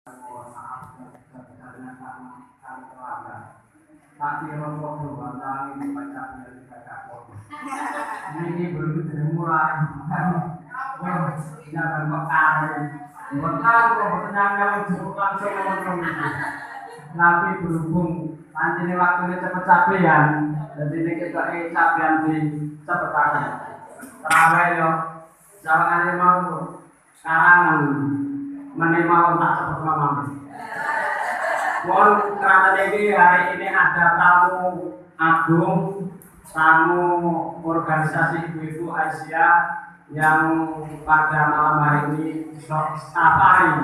Tapi rombong dua kali baca dari kakak ini belum dimulai. Jangan bekal, bekal kok tenangnya langsung ngomong itu. Tapi berhubung nanti ini waktunya cepet cabean, jadi ini kita cabean di cepet aja. Terawih yo, jangan mau sekarang menerima tak cepet ngomong. Mohon karena hari ini ada tamu agung, tamu organisasi ibu-ibu Aisyah yang pada malam hari ini safari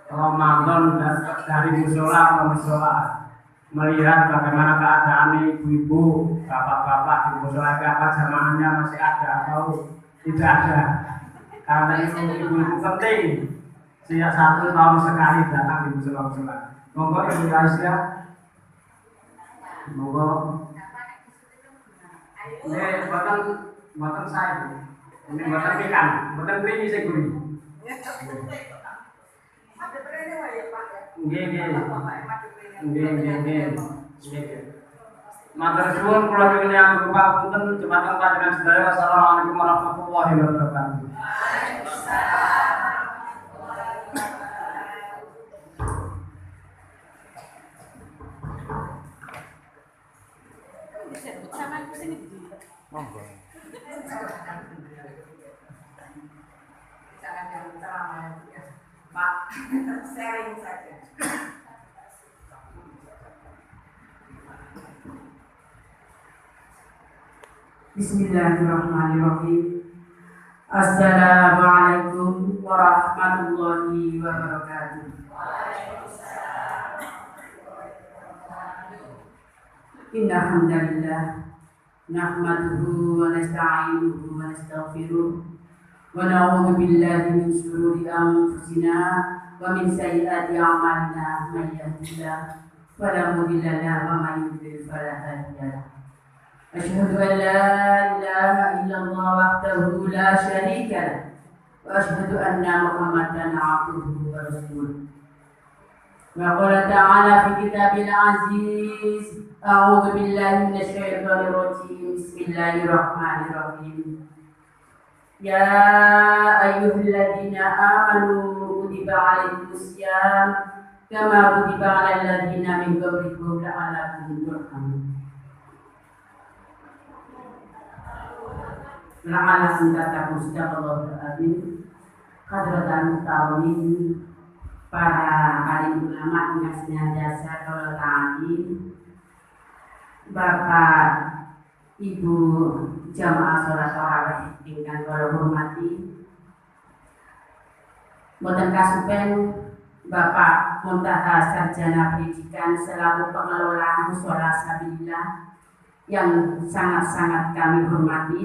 Ramadan dari musola ke musola melihat bagaimana keadaan ibu-ibu, bapak-bapak di musola, apa jamaahnya masih ada atau tidak ada. Karena itu ibu-ibu penting. Setiap 1 tahun sekali datang di musola-musola. Monggo Ibu Aisyah. Monggo. Ini buatan saya. Ini buatan ikan, buatan ini saya gurih. Nggih. Matur suwun kula nyuwun berupa punten jemaah panjenengan sedaya. Wassalamualaikum warahmatullahi wabarakatuh. Pak, sharing saja. Bismillahirrahmanirrahim. Assalamualaikum warahmatullahi wabarakatuh. Inna hamdalillah nahmaduhu wa nasta'inuhu wa nastaghfiruh wa na'udzu billahi min shururi anfusina wa min sayyiati a'malina may yahdihillahu fala mudilla lahu wa may yudlil fala hadiya lahu. Asyhadu an la ilaha illallah wahdahu la syarika lahu wa asyhadu anna Muhammadan 'abduhu wa rasuluh. Wa qala ta'ala fi kitabil aziz, a'udzu billahi minasyaitonir rajim. Bismillahirrahmanirrahim. Ya ayyuhalladzina amanu kutiba 'alaikumusiyam kama kutiba 'alal ladzina min qablikum la'allakum turhamun. La'allakum tattaqun. Sadaqallahul adzim. Hadratan mutawallin, para alim ulama yang senantiasa kalau ta'alim, Bapak Ibu jamaah sholat tarawih ingkang kula hormati, boten kasupen Bapak Muntaha Sarjana Pendidikan selaku pengelola mushola Sabilillah yang sangat-sangat kami hormati.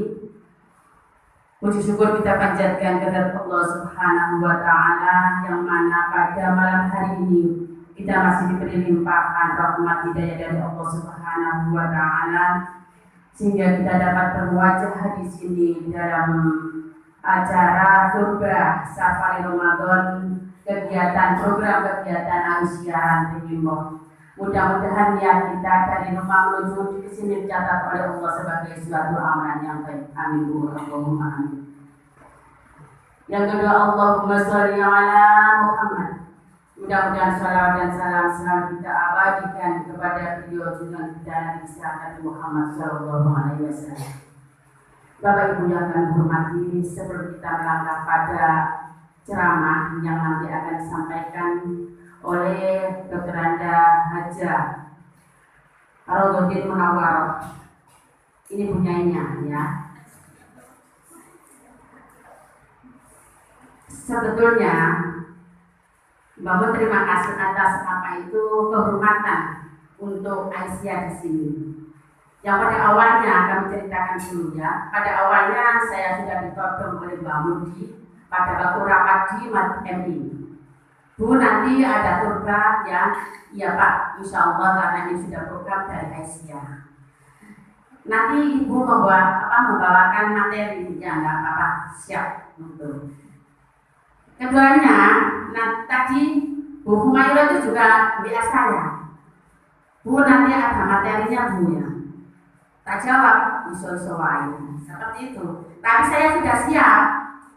Puji syukur kita panjatkan kepada Allah Subhanahu wa Ta'ala yang mana pada malam hari ini kita masih diberi limpahan rahmat hidayah dari Allah Subhanahu wa Ta'ala sehingga kita dapat berwajah di sini dalam acara khutbah Safari Ramadan, program kegiatan Aisyah Rimbo. Mudah-mudahan niat kita dari rumah menuju di sini dicatat oleh Allah sebagai suatu amalan yang baik. Amin. Allahumma amin. Yang kedua, Allahumma sholli ala Muhammad. Mudah-mudahan salawat dan salam selalu kita abadikan kepada beliau junjungan kita Nabi Muhammad Muhammad sallallahu alaihi wasallam. Bapak Ibu yang kami hormati, sebelum kita melangkah pada ceramah yang nanti akan disampaikan oleh Dr. Anda Haja Rododdin Munawwaroh, ini punyanya ya. Sebetulnya Bapak terima kasih atas kehormatan untuk Aisyah di sini. Yang pada awalnya kami ceritakan dulu ya. Pada awalnya saya sudah ditodong oleh Mbak Mudi pada waktu rapat di MI. Bu, nanti ada program ya. Iya Pak, insya Allah karena ini sudah program dari Aisyah. Nanti Ibu membawakan materi ya, nggak apa-apa, siap. Keduanya, nah tadi Bu Humayra itu juga WA saya. Bu, nanti ada materinya Bu ya. Tak jawab, iso-isoain. Seperti itu. Tapi saya sudah siap.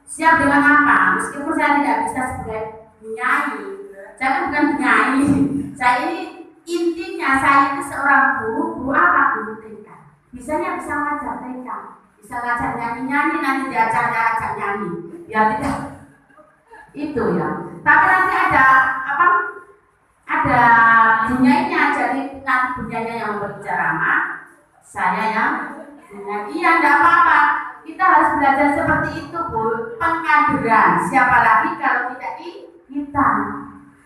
Siap dengan apa? Meskipun saya tidak bisa sebagai penyanyi. Saya kan bukan penyanyi. Saya ini intinya saya itu seorang guru apa? Guru TK. Bisanya bisa ngajar TK. Bisa ngajar nyanyi-nyanyi, nanti diajak nyanyi. Ya tidak. Itu ya. Tapi nanti ada apa? Ada bunyainya, jadi nanti bunyainya yang berceramah, saya yang bunyi. Iya, enggak apa-apa. Kita harus belajar seperti itu, Bu. Pengkaderan. Siapa lagi kalau tidak kita?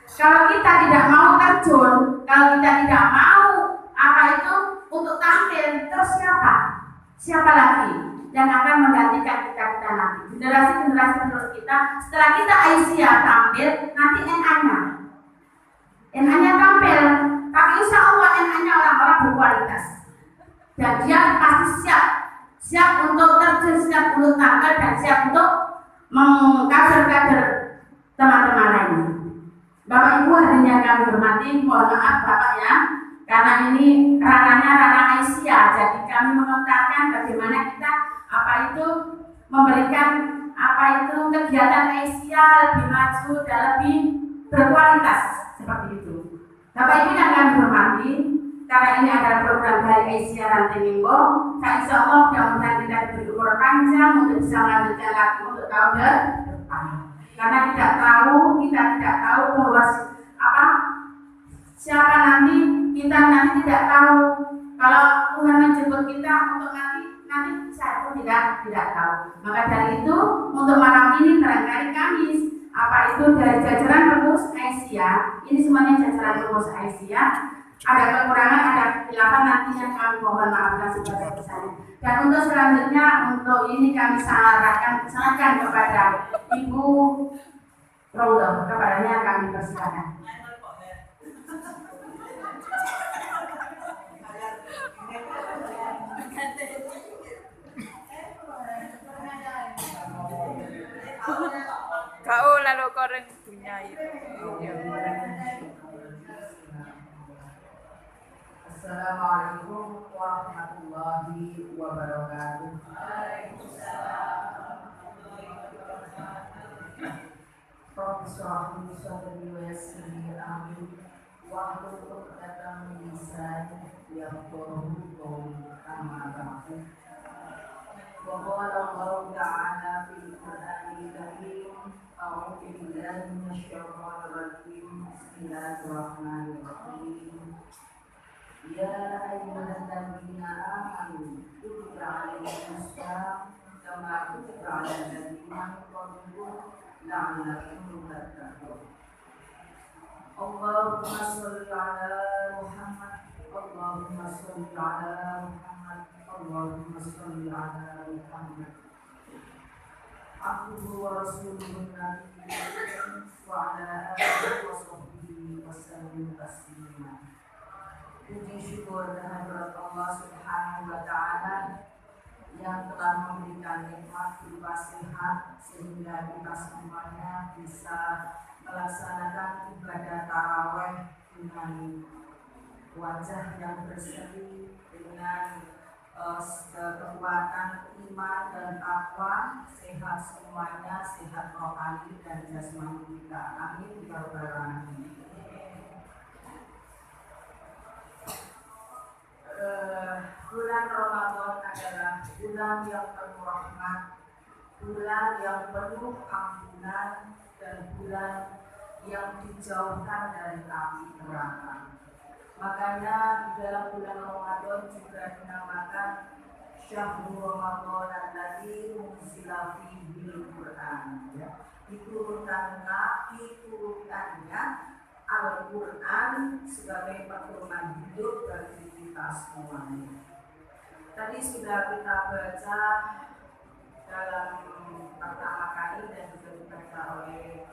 Kalau kita tidak mau terjun, kalau kita tidak mau apa itu untuk tampil, terus siapa? Siapa lagi yang akan menggantikan kita nanti? Generasi-generasi penerus kita. Setelah kita Aisyah tampil, nanti NA-nya. NA-nya tampil, tapi insya Allah NA-nya orang-orang berkualitas. Dan dia pasti siap untuk terjun, siap untuk tampil, dan siap untuk mengkader-kader teman-teman lainnya. Bapak Ibu hadirin yang kami hormati, mohon maaf Bapak ya, karena ini ranahnya ranah Aisyah, jadi kami mengenalkan bagaimana kita apa itu memberikan apa itu kegiatan Aisyah lebih maju dan lebih berkualitas seperti itu. Bapak Ibu yang kami hormati, karena ini adalah program dari Aisyah Rantai Minggu, insya Allah mudah-mudahan kita diberi umur panjang untuk bisa melanjutkan lagi untuk tahun depan. Karena kita tidak tahu bahwa apa siapa nanti, kita nanti tidak tahu. Kalau Tuhan menjemput kita untuk nanti saya pun tidak tahu. Maka dari itu untuk malam ini barangkali Kamis apa itu dari jajaran pengurus Aisyah, ini semuanya jajaran pengurus Aisyah. Ada kekurangan, ada kesilapan, nanti yang kami mohon maafkan sebesar-besarnya. Dan untuk selanjutnya, untuk ini kami serahkan kepada Ibu Rodo, kepadanya kami persilakan. Kau lalu koreng punya itu. Assalamualaikum warahmatullahi wabarakatuh. Profesor Sadri Wesri Amin Wahlul Uqdatam min lisani yafqahu qawli amma ba'du. Wa qala Allah ta'ala fil Qur'anil Karim a'udzu billahi minasyaitonir rajim. Bismillahirrahmanirrahim. Ya ayyuhalladzina amanu kutiba alaikumus syiyam kama kutiba alal ladzina min qablikum la'allakum tattaqun. Allahumma shalli ala Muhammad, Allahumma shalli ala Muhammad, Allahumma shalli ala Muhammad. Abduhu wa rasuluhu nabiyyu wa ala alihi wa sahbihi wa sallam taslima. Puji syukur kehadirat Allah Subhanahu wa Ta'ala yang telah memberikan nikmat berupa sehat sehingga kita semuanya bisa melaksanakan ibadah tarawih dengan wajah yang berseri, dengan kekuatan iman dan takwa, sehat semuanya, sehat rohani dan jasmani kita. Amin ya rabbal alamin. Bulan Ramadan adalah bulan yang penuh rahmat, bulan yang penuh ampunan, dan bulan yang dijauhkan dari api neraka. Makanya di dalam bulan Ramadan juga dinamakan Syahrul Ramadan alladzi unzila fihil Qur'an. Diturunkannya Al-Quran sebagai pedoman hidup bagi kita semuanya. Tadi sudah kita baca dalam pertama kali dan juga dibaca oleh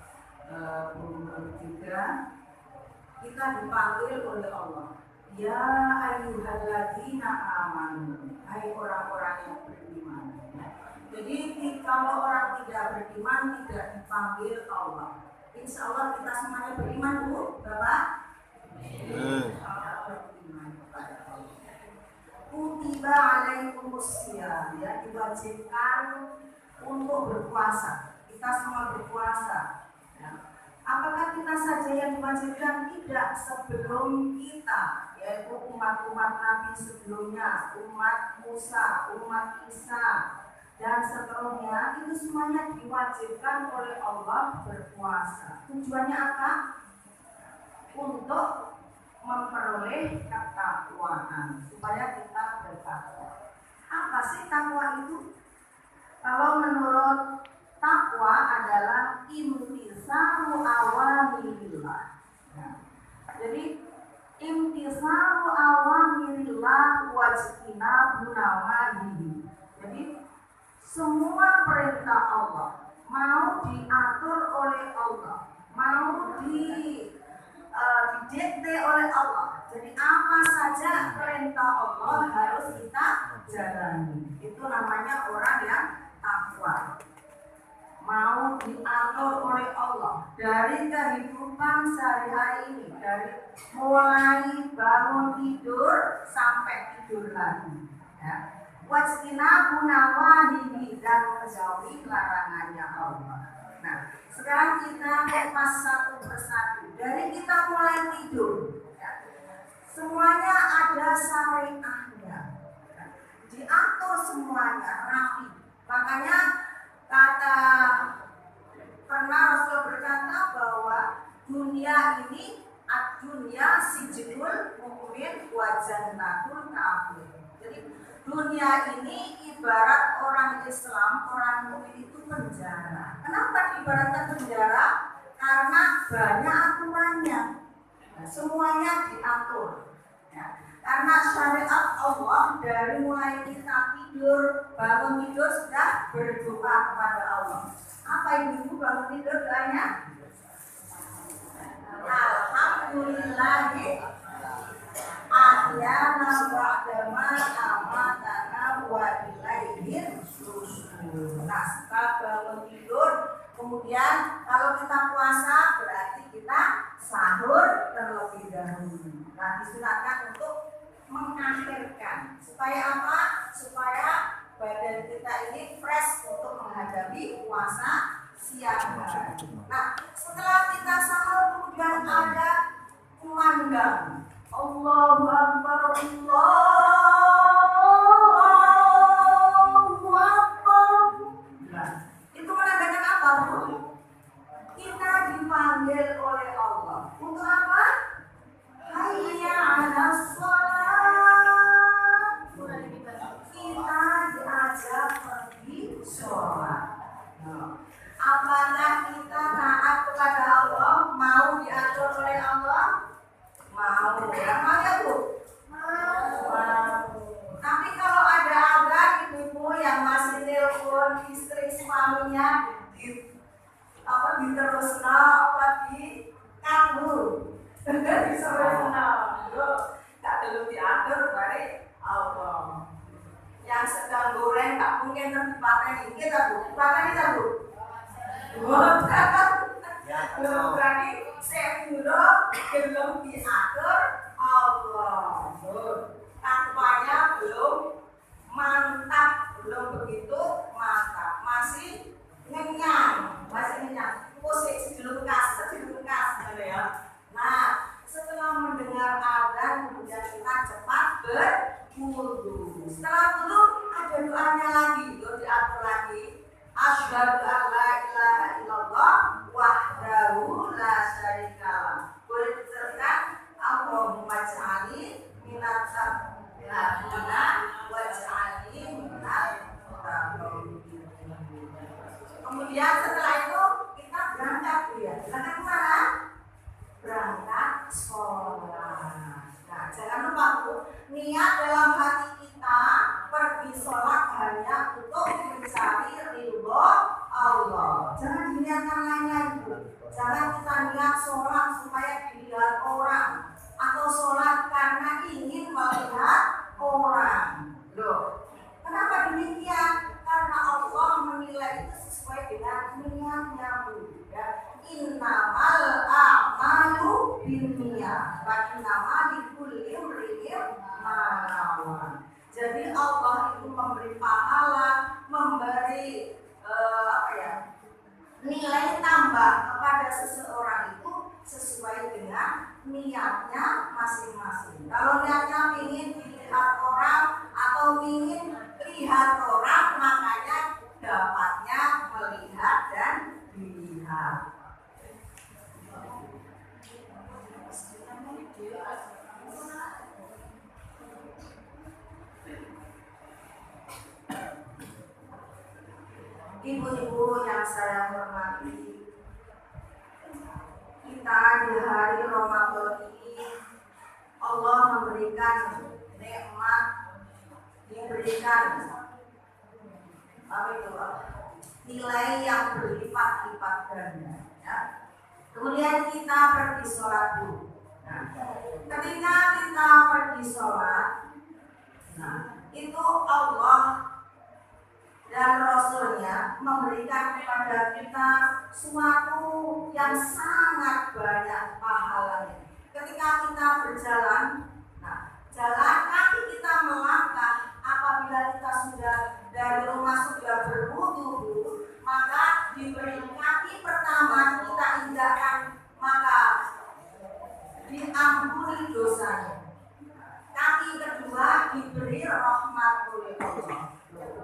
guru juga. Kita dipanggil oleh Allah. Ya ayyuhalladzina amanu, hai orang-orang yang beriman. Jadi kalau orang tidak beriman tidak dipanggil Allah. Insya Allah kita semuanya beriman Bu, Bapak. Beriman kepada Allah. Kutiba alaikumusiyam, ya, diwajibkan untuk berpuasa. Kita semua berpuasa. Ya. Apakah kita saja yang diwajibkan? Tidak, sebelum kita, yaitu umat-umat Nabi sebelumnya, umat Musa, umat Isa, dan seterusnya, itu semuanya diwajibkan oleh Allah berpuasa. Tujuannya apa? Untuk memperoleh ketakwaan, supaya kita bertakwa. Apa sih takwa itu? Kalau menurut takwa adalah imtisalu awamirillah. Ya. Jadi imtisalu awamirillah wajtinabu nawahihi. Jadi semua perintah Allah mau diatur oleh Allah, mau didikte oleh Allah. Jadi apa saja perintah Allah harus kita jalani. Itu namanya orang yang takwa. Mau diatur oleh Allah dari kehidupan sehari-hari ini, dari mulai bangun tidur sampai tidur lagi. Ya. Wajtinabu nawahihi, dan menjauhi larangannya Allah. Nah, sekarang kita kupas satu persatu. Dari kita mulai tidur, ya, semuanya ada syariahnya, ya, diatur semuanya rapi. Makanya pernah Rasul berkata bahwa dunia ini dunia sijnul mukmin wa jannatul kafir. Jadi dunia ini ibarat orang Islam, orang mukmin itu penjara. Kenapa diibaratkan penjara? Karena banyak aturannya. Nah, semuanya diatur. Ya. Karena syariat Allah dari mulai kita tidur, bangun tidur sudah berdoa kepada Allah. Apa ibu bangun tidur doanya? Alhamdulillahi ahyana ba'dama amatana wa ilaihin nusyur. Nah, setelah bangun tidur, kemudian kalau kita puasa berarti kita sahur terlebih dahulu. Nah, disunatkan untuk mengakhirkan. Supaya apa? Supaya badan kita ini fresh untuk menghadapi puasa siang hari. Nah, setelah kita sahur kemudian ada kumandang. Allahu Akbar, Allahu Akbar. Nah, itu menandakan apa, Bu? Kita dipanggil oleh Allah. Untuk apa? Hayya 'alas shalah. Kita diajak pergi sholat. Apakah kita taat kepada Allah? Mau diatur oleh Allah? Mau. Ya, mau ya Bu? Mau. Tapi kalau ada ibu-ibu yang masih nelpon istri suaminya diterusno apa di kanggu. Diterusno. Tak perlu diatur balik Allah. Yang sedang goreng tak mungkin terpateni kita Bu. Pateni tak Bu? Belum berani sepuluh belum diatur Allah. Takwanya belum mantap, belum begitu mantap, masih ngenyang. Posisi belum kas ya. Nah, setelah mendengar adzan kemudian kita cepat berwudu. Setelah wudu ada doanya lagi, diatur lagi. Asyhadu an la ilaha illallah wahdahu la syarikalah. Boleh diteruskan? Allahumma ij'alni minat sabiqina waj'alni minal muttaqin. Kemudian setelah itu kita berangkat ya. Berangkat kemana? Berangkat sholat. Nah, jangan lupa Bu, niat dalam hati kita pergi sholat hanya untuk mencari ridho Allah. Jangan diniatkan lain-lain Bu. Jangan kita niat sholat supaya dilihat orang, atau sholat karena ingin melihat orang. Loh, kenapa demikian? Karena Allah binniyah wa innama likulli imri'in ma nawa. Jadi Allah itu memberi pahala, memberi nilai tambah kepada seseorang itu sesuai dengan niatnya masing-masing. Kalau niatnya ingin dilihat orang atau ingin lihat orang, makanya dapatnya melihat dan dilihat. Ibu-ibu yang saya hormati, kita di hari Ramadan ini Allah memberikan nikmat, diberikan nilai yang berlipat-lipat ganda. Ya. Kemudian kita pergi sholat dulu. Nah, ketika kita pergi sholat, itu Allah dan Rasulnya memberikan kepada kita suatu yang sangat banyak pahalanya. Ketika kita berjalan, jalan kaki kita melangkah, apabila kita sudah dari rumah sudah berwudu, maka diberi kaki pertama kita injakkan, maka diampuni dosanya. Kaki kedua diberi rahmatul Allah.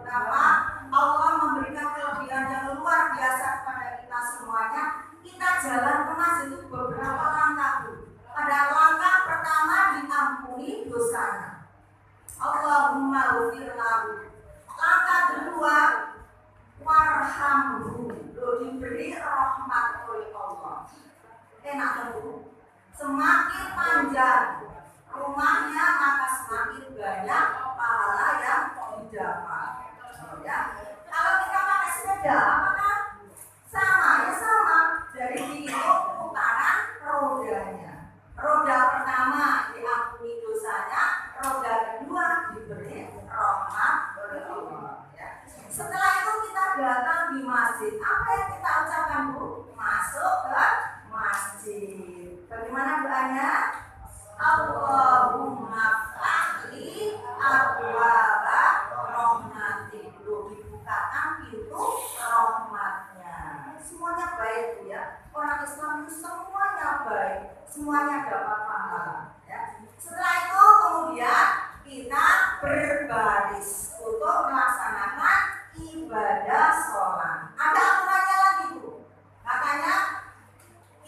Kenapa? Allah memberikan kelebihan yang luar biasa kepada kita semuanya. Kita jalan ke masjid itu beberapa langkah. Pada langkah pertama diampuni dosanya. Allahumma ghfir lahu. Langkah kedua warhamhu. Diberi rahmat oleh Allah. Enak itu. Semakin panjang rumahnya, maka semakin banyak pahala yang didapat. Ya. Kalau kita pakai sepeda, apakah sama? Ya sama. Dari dihitung putaran rodanya. Roda pertama diampuni dosanya, roda kedua diberi rahmat oleh Allah. Ya. Setelah itu kita datang di masjid. Apa yang kita ucapkan, Bu? Masuk ke masjid. Bagaimana doanya? Allahumma fa'li abwaba rahmatik. Dibukakan pintu rahmatnya. Semuanya baik, Bu, ya. Orang Islam itu semuanya baik, semuanya dapat pahala. Ya. Setelah itu kemudian kita berbaris untuk melaksanakan ibadah sholat. Ada aturannya lagi, Bu. Katanya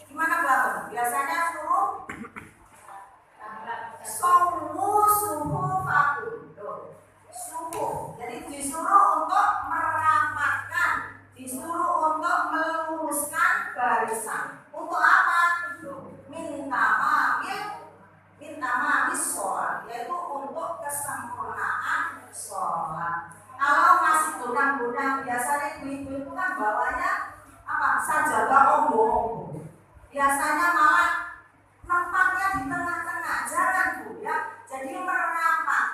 gimana, Bu? Biasanya suruh suhu fakum. Suhu. Jadi disuruh untuk merapatkan, disuruh untuk meluruskan barisan. Untuk apa? Minta maaf sholat, yaitu untuk kesempurnaan sholat. Kalau masih godang-godang, biasanya ibu-ibu itu kan bawanya sajadah ombong. Biasanya malah tempatnya di tengah-tengah, jangan, Bu, ya. Jadi merapat.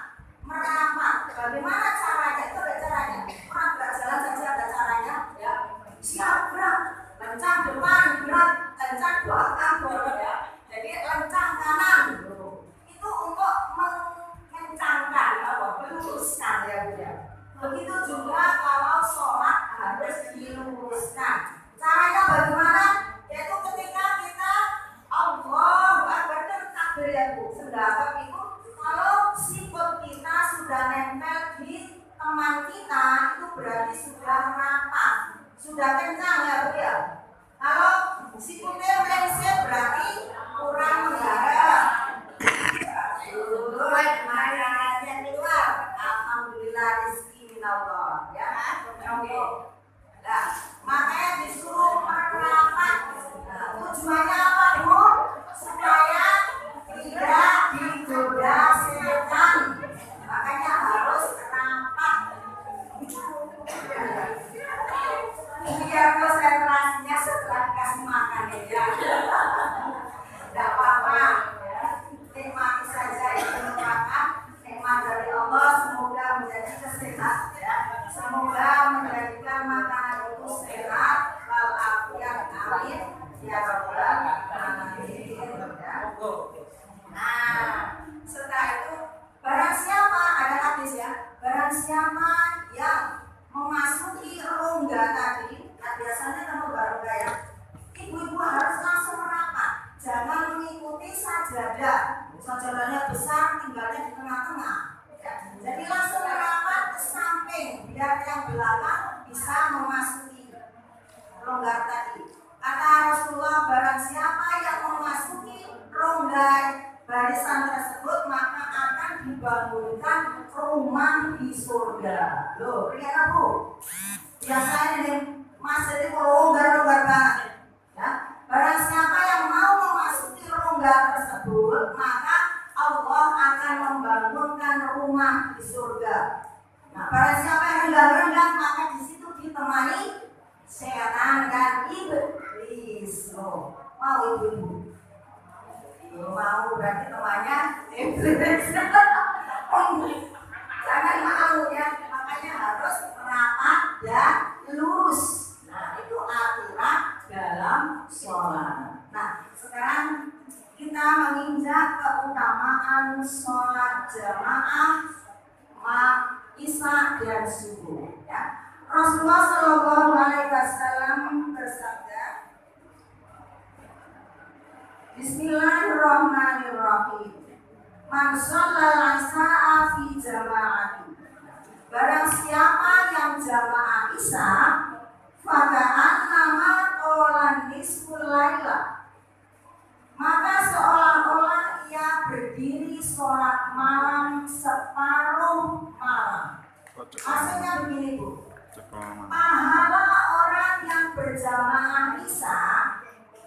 Bagaimana caranya? Itu ada caranya. Orang gerak jalan saja ada caranya, ya. Siap, gerak, lencang depan, gerak, lencang belakang, ya. Jadi lencang kanan, itu untuk mengencangkan, meluruskan, ya, Bu, ya. Begitu juga kalau sholat harus diluruskan. Caranya bagaimana? Yaitu ketika kita Allah Akbar takbir, ya, Bu. Sedangkan itu kalau sikut kita sudah nempel di teman kita, itu berarti sudah rapat, sudah kencang, ya, Bu, ya. Kalau sikutnya meleset berarti kurang menggarap. Kemarin keluar, alhamdulillah rezeki minallah, ya. Oke. Nah, makanya disuruh merapat. Tujuannya apa, Bu? Supaya tidak digoda setan. Makanya harus rapat. Biar konsentrasinya setelah dikasih makan, ya. Tidak apa-apa. Nah, setelah itu barang siapa, ada hadis ya, barang siapa yang memasuki rongga tadi, nah biasanya kalau rongga ya, ibu-ibu harus langsung merapat, jangan mengikuti sajadah. Sajadahnya besar, tinggalnya di tengah-tengah. Ya. Jadi langsung merapat ke samping, biar yang belakang bisa memasuki rongga tadi. Kata Rasulullah, barang siapa yang memasuki rongga barisan tersebut, maka akan dibangunkan rumah di surga. Loh, lihat Bu. Biasanya nih, masih ini longgar-longgar banget. Ya. Barang siapa yang mau memasuki rongga tersebut, maka Allah akan membangunkan rumah di surga. Nah, barang siapa yang rendah-rendah, maka di situ ditemani setan dan iblis. Oh, mau ibu-ibu? Mau berarti temannya iblis. Jangan malu ya, makanya harus rapat dan lurus. Nah, itu aturan dalam sholat. Nah, sekarang kita menginjak keutamaan sholat jamaah Isya dan subuh. Ya. Rasulullah Shallallahu Alaihi Wasallam bersabda, Bismillahirrahmanirrahim. Man shallal isya'a fi jama'ati. Barang siapa yang jamaah Isya, faka'annama qolan nisful laila. Maka seolah-olah ia berdiri sholat malam separuh malam. Maksudnya begini Bu, pahala orang yang berjamaah Isya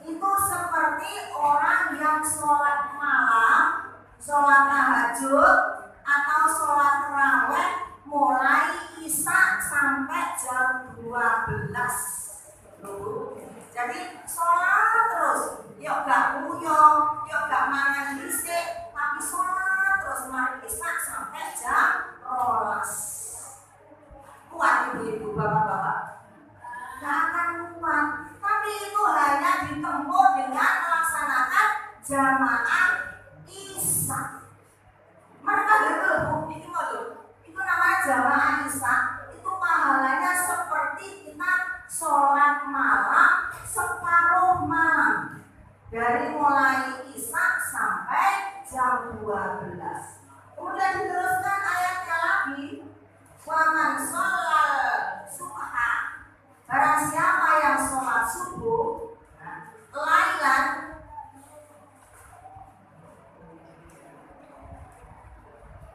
itu seperti orang yang sholat malam, sholat tahajud, atau sholat tarawih mulai Isya sampai jam 12. Jadi sholat terus, yuk gak uyuh, yuk gak mangan dhisik, tapi sholat terus mulai Isya sampai jam 12. Kuat ibu-ibu, bapak-bapak? Gak akan kuat. Tapi itu hanya ditempuh dengan melaksanakan jamaah Isya. Mereka betul, itu namanya jamaah Isya. Itu pahalanya seperti kita sholat malam separuh malam, dari mulai Isya sampai jam 12. Kemudian diteruskan ayatnya lagi, wa man sholal subha. Barang siapa yang sholat subuh, lailan,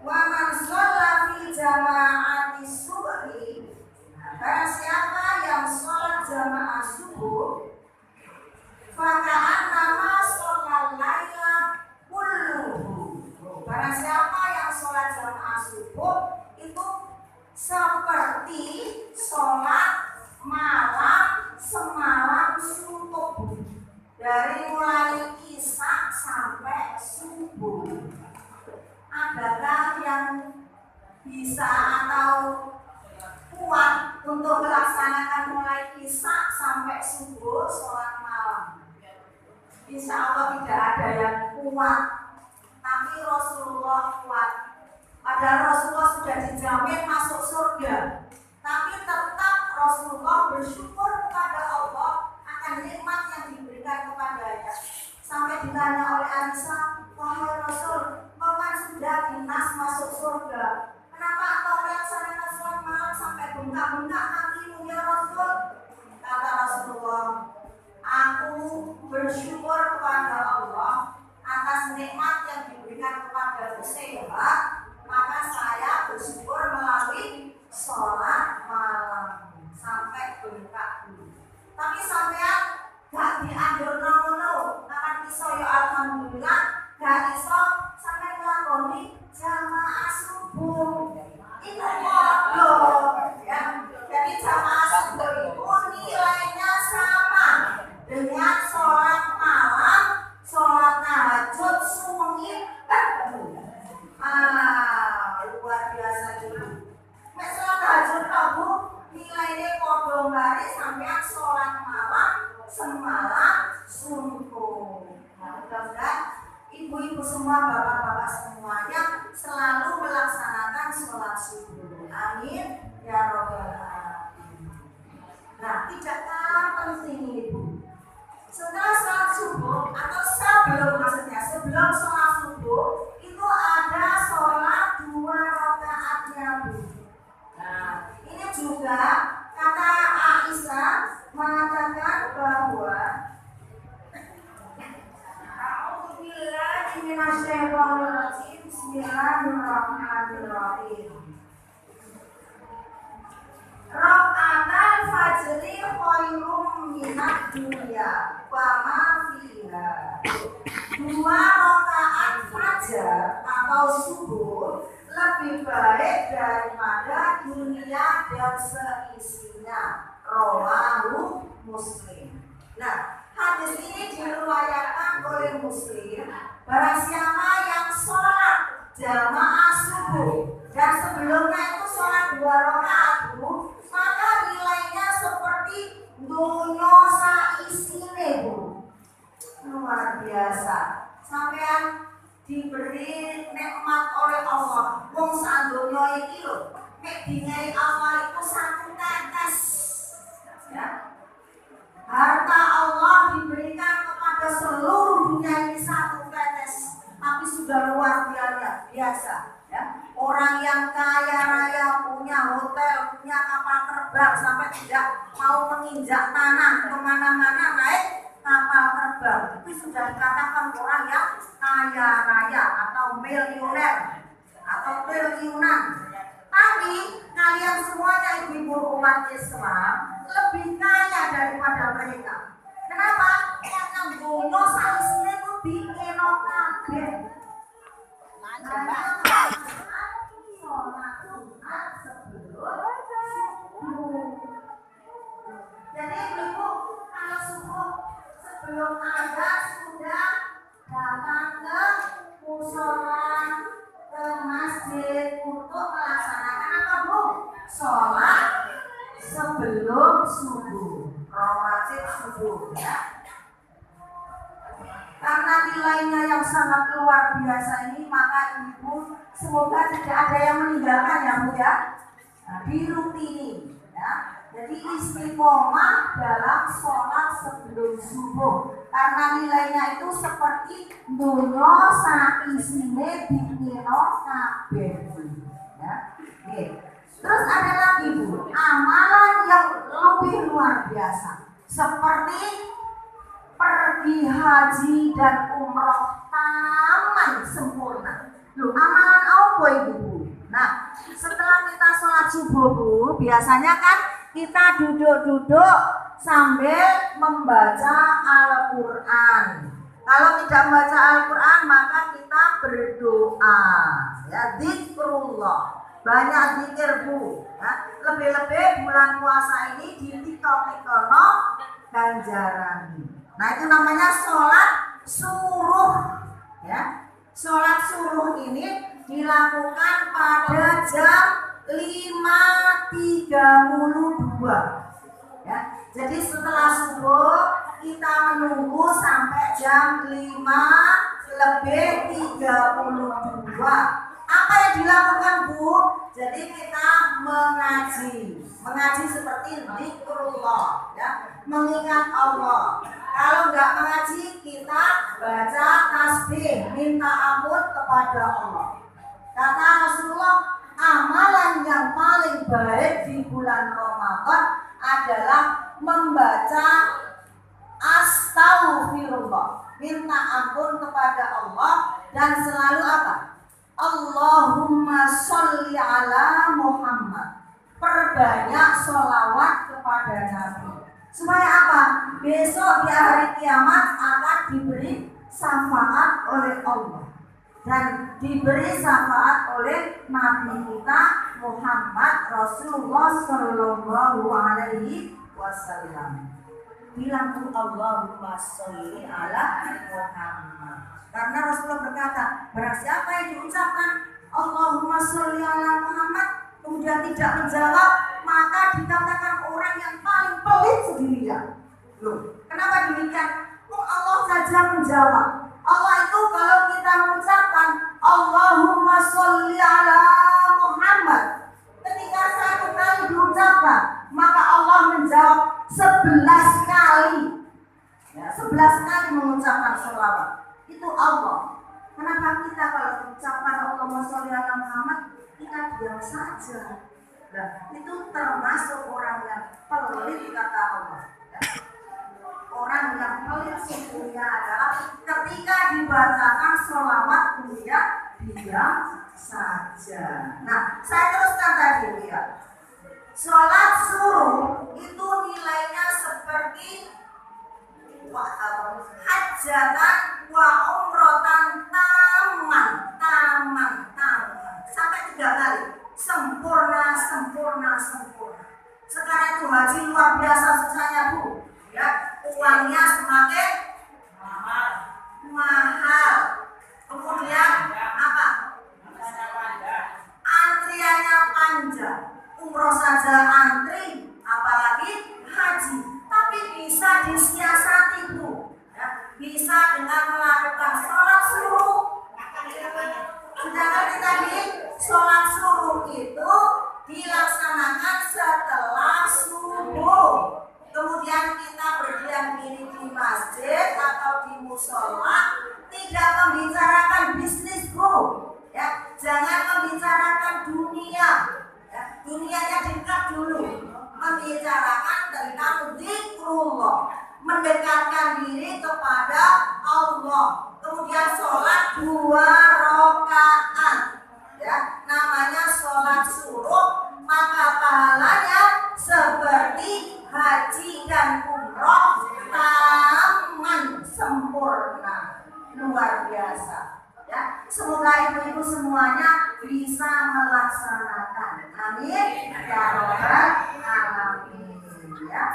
wa man sholla fi jama'ati subhi. Barang siapa yang sholat jamaah subuh, faka'annama sholal laila kulluhu. Barang siapa yang sholat jamaah subuh, itu seperti sholat malam semalam suntuk, dari mulai Isya sampai subuh. Adakah yang bisa atau kuat untuk melaksanakan mulai Isya sampai subuh sholat malam? Insya Allah tidak ada yang kuat, tapi Rasulullah kuat. Padahal Rasulullah sudah dijamin masuk surga, tapi tetap Rasulullah bersyukur kepada Allah akan nikmat yang diberikan kepadanya. Sampai ditanya oleh Aisyah, wahai Rasul, kau kan sudah dinas masuk surga, kenapa engkau melaksanakan sholat malam sampai bengkak-bengkak kakimu ya Rasul? Kata Rasulullah, aku bersyukur kepada Allah atas nikmat yang diberikan kepada sehat, maka saya bersyukur melalui sholat malam sampai bengkak dulu. Tapi sampean gak dianjur nono, akan iso ya alhamdulillah, gak iso sampai nglakoni jamaah subuh. Itu bodoh ya. Jadi jamaah subuh itu nilainya sama dengan sholat malam, sholat tahajud, sungit. Luar biasa dulu. Mek sholat tahajud kamu nilainya podo mbari sampean sholat malam semalam suntuk. Nah, mudah-mudahan ibu-ibu semua, bapak-bapak semuanya selalu melaksanakan sholat subuh. Amin ya robbal alamin. Nah, tidak kalah penting ibu. Setelah sholat subuh atau sebelum sholat subuh itu ada sholat 2 rakaatnya bu. Nah, ini juga kata Aisyah mengatakan bahwa A'udzubillahi minasyaitonirrajim. Bismillahirrahmanirrahim. Raka'atal fajri khairum minad dunya wa ma fiha. 2 rakaat fajar atau subuh lebih baik daripada dunia dan seisinya. Rawahu Muslim. Nah, hadis ini diriwayatkan oleh Muslim. Barang siapa yang sholat jamaah subuh dan sebelumnya itu sholat 2 rakaat, maka nilainya seperti dunia saisine bu. Luar biasa. Sampean diberi nikmat oleh Allah. Wong sak donya iki lho, mek dingai Allah itu 1 tetes. Ya. Harta Allah diberikan kepada seluruh dunia ini 1 tetes, tapi sudah luar biasa. Ya. Orang yang kaya raya punya hotel, punya kapal terbang sampai tidak mau menginjak tanah kemana-mana naik kapal terbang, itu sudah dikatakan orang yang kaya raya atau miliuner atau triliunan. Tapi kalian semuanya ibu-ibu umat Islam lebih kaya daripada mereka. Kenapa? Karena dunia saisine itu dikeno kabeh. Jadi ibu kalau subuh sebelum azan sudah datang ke musola, ke masjid untuk melaksanakan apa bu? Sholat sebelum subuh, rawatib subuh ya. Karena nilainya yang sangat luar biasa ini, maka ibu semoga tidak ada yang meninggalkan ya bu ya. Nah, dirutini ya. Jadi istiqomah dalam sholat sebelum subuh, karena nilainya itu seperti dunya saisine dikira kabeh ya. Oke. Terus ada lagi bu, amalan yang lebih luar biasa seperti pergi haji dan umroh taman sempurna. Loh, amalan apa ibu? Nah, setelah kita sholat subuh bu, biasanya kan kita duduk-duduk sambil membaca Al-Quran. Kalau tidak membaca Al-Quran maka kita berdoa ya, zikrullah. Banyak zikir bu ya. Lebih-lebih bulan puasa ini ditikal-tikalno ganjaran. Nah itu namanya sholat suruh ya. Sholat suruh ini dilakukan pada jam 5.32 ya. Jadi setelah subuh kita menunggu sampai jam 5:32. Apa yang dilakukan bu? Jadi kita mengaji seperti zikrullah ya, mengingat Allah. Kalau nggak mengaji kita baca tasbih, minta ampun kepada Allah. Kata Rasulullah, amalan yang paling baik di bulan Ramadan adalah membaca astaghfirullah, minta ampun kepada Allah, dan selalu apa? Allahumma sholli ala Muhammad. Perbanyak sholawat kepada Nabi. Supaya apa? Besok di hari kiamat akan diberi syafaat oleh Allah dan diberi syafaat oleh Nabi kita Muhammad Rasulullah Sallallahu Alaihi Wasallam. Bilang tuh Allahumma sholli ala Muhammad. Karena Rasulullah berkata, barang siapa yang diucapkan Allahumma sholli ala Muhammad kemudian tidak menjawab, maka dikatakan orang yang paling pelit sedunia. Loh, kenapa demikian? Allah saja menjawab. Allah itu kalau mengucapkan Allahumma sholli ala Muhammad, ketika satu kali diucapkan maka Allah menjawab 11 kali. Ya, 11 kali mengucapkan sholawat. Itu Allah. Kenapa kita kalau mengucapkan Allahumma sholli ala Muhammad kita diam saja? Nah, itu termasuk orang yang pelit kata Allah. Ya. Orang yang pelit sesungguhnya adalah ketika dibacakan sholawat dia diam saja. Nah, saya teruskan tadi ya. Sholat suruh itu nilainya seperti hajatan wa umrotan taman sampai 3 kali sempurna. Sekarang itu haji luar biasa susahnya Bu ya, uangnya semakin mahal. Kemudian apa? Antriannya panjang. Umroh saja antri, apalagi haji. Tapi bisa disiasati Bu ya, bisa dengan melakukan sholat suruh. Sudah ngerti tadi? Sholat suruh itu dilaksanakan setelah subuh. Kemudian kita berdiam diri di masjid atau di musola, tidak membicarakan bisnis Bu ya, jangan membicarakan dunia ya, dunianya dekat dulu, membicarakan tentang zikrullah, mendekatkan diri kepada Allah. Kemudian sholat 2 rakaat ya, namanya sholat suruh, maka pahalanya seperti haji dan umroh taman sempurna, luar biasa ya. Semoga ibu-ibu semuanya bisa melaksanakan, amin ya rabbal alamin ya.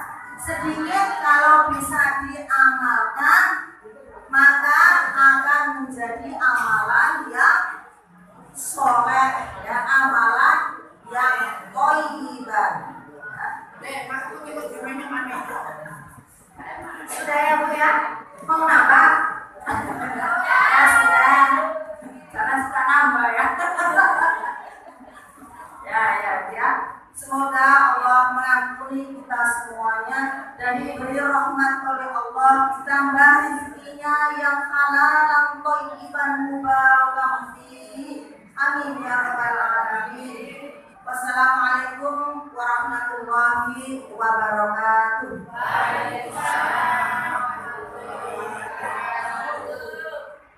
Sedikit kalau bisa diamalkan maka akan menjadi amalan yang soleh ya, amalan yang thayyiban. Sudah ya Bu ya? Mau nambah? Ya sudah. Jangan suka nambah ya. Ya. Semoga Allah mengampuni kita semuanya dan diberi rahmat oleh Allah, ditambah rezekinya yang halal dan thayyiban mubarakan fihi. Amin ya rabbal alamin. Wassalamualaikum warahmatullahi wabarakatuh.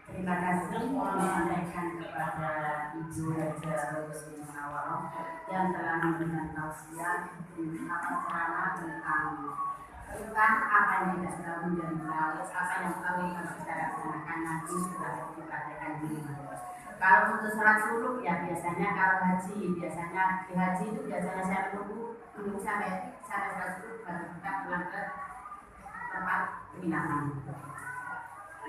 Terima kasih menyampaikan kepada Ibu Haja Rosi Munawaroh yang telah memberikan tausiah ceramah tentang apa yang kita sudah menjadi tahu, apa yang kami harus kita laksanakan nanti setelah kita adakan di rumah. Kalau untuk sholat suruh ya biasanya, kalau haji biasanya di haji itu biasanya saya menunggu sampai sholat suruh baru kita pulang ke tempat penginapan.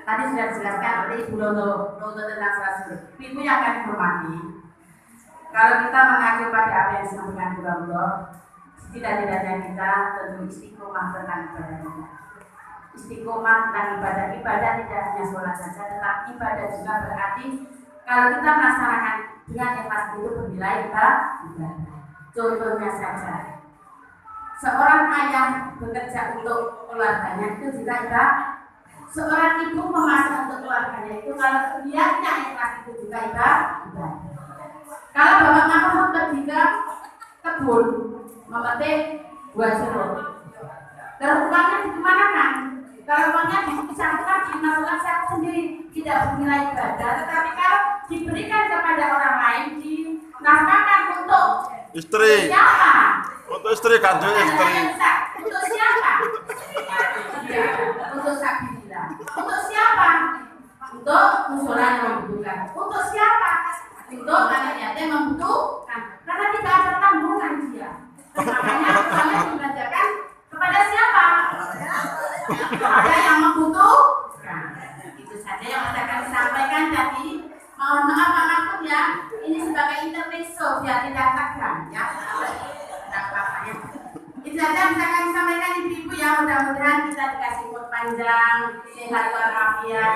Tadi sudah dijelaskan oleh Ibu Rondo tentang sholat suruh. Ibu yang akan dihormati, kalau kita mengacu pada apa yang disampaikan Ibu Rondo, setidak-tidaknya kita tentu istiqomah tentang ibadah kita. Istiqomah tentang ibadah tidak hanya sholat saja, tetapi ibadah juga berarti kalau kita melaksanakan dengan ikhlas itu bernilai ibadah. Contohnya saja, seorang ayah bekerja untuk keluarganya itu juga ibadah. Seorang ibu memasak untuk keluarganya itu kalau dia tidak ikhlas itu juga ibadah. Kalau bapak mau pergi ke kebun memetik buah jeruk, terus uangnya dikemanakan? Kalau uangnya disangkutkan dimasukkan saya sendiri, tidak bernilai ibadah. Tetapi kalau diberikan kepada orang lain, dinafkahkan untuk istri. Siapa? Untuk istri kan, istri. Untuk siapa? Ya, untuk sabilillah. Untuk siapa? Untuk musola yang membutuhkan. Untuk siapa? Untuk anak yatim membutuhkan. Karena tidak ada tanggungan dia. Makanya kami mengajarkan kepada siapa? Kepada yang membutuhkan. Itu saja yang akan disampaikan tadi. Mohon maaf Pak Mahfud ya, ini sebagai intermezzo biar tidak tegang ya. Itu saja bisa kami sampaikan ibu-ibu ya, mudah-mudahan kita dikasih umur panjang, sehat walafiat,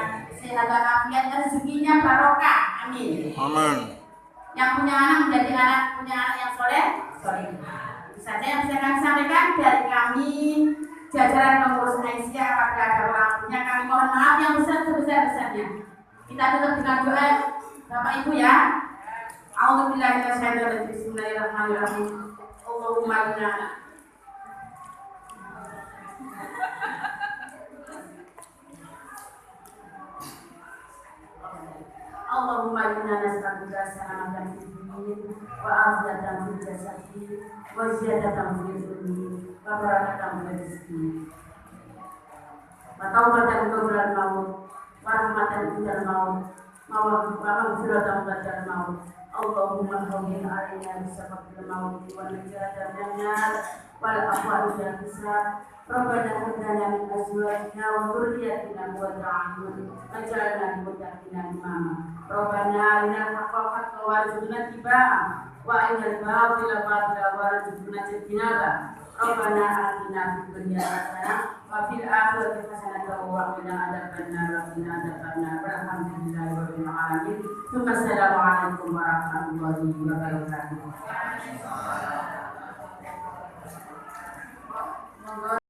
rezekinya barokah, amin. Amin. Yang punya anak menjadi anak, punya anak yang soleh. Itu saja yang bisa kami sampaikan dari kami, jajaran pengurus Aisyah. Apabila ada orang punya, kami mohon maaf yang sebesar-besarnya. Kita tutup dengan doa Bapak Ibu ya. A'udzubillahi minasyaitonir rajim. Bismillahirrahmanirrahim. Allahumma inna Allahumma inna nas'aluka salamatan fid din wa afiyatan fil jasadi wa ziyadatan fil ilmi wa barakatan fil rizqi wa taubatan qabla al-maut wa rahmatan indal maut wa maghfiratan ba'da al-maut. Allahumma hawwin 'alaina bisabaqil maut wa najatan minan nar wal afwa bil hisab. Rabbana hab lana min azwajina wa dhurriyyatina qurrata a'yun waj'alna lil muttaqina imama. Rabbana arinal haqqa haqqan warzuqna ittiba'ah wa arinal batila batilan warzuqna ijtinabah. Rabbana atina fid dunya hasanah wa fil akhirati hasanah wa qina adzabannar wa qina adzabannar. Walhamdulillahi rabbil alamin. Assalamualaikum warahmatullahi wabarakatuh.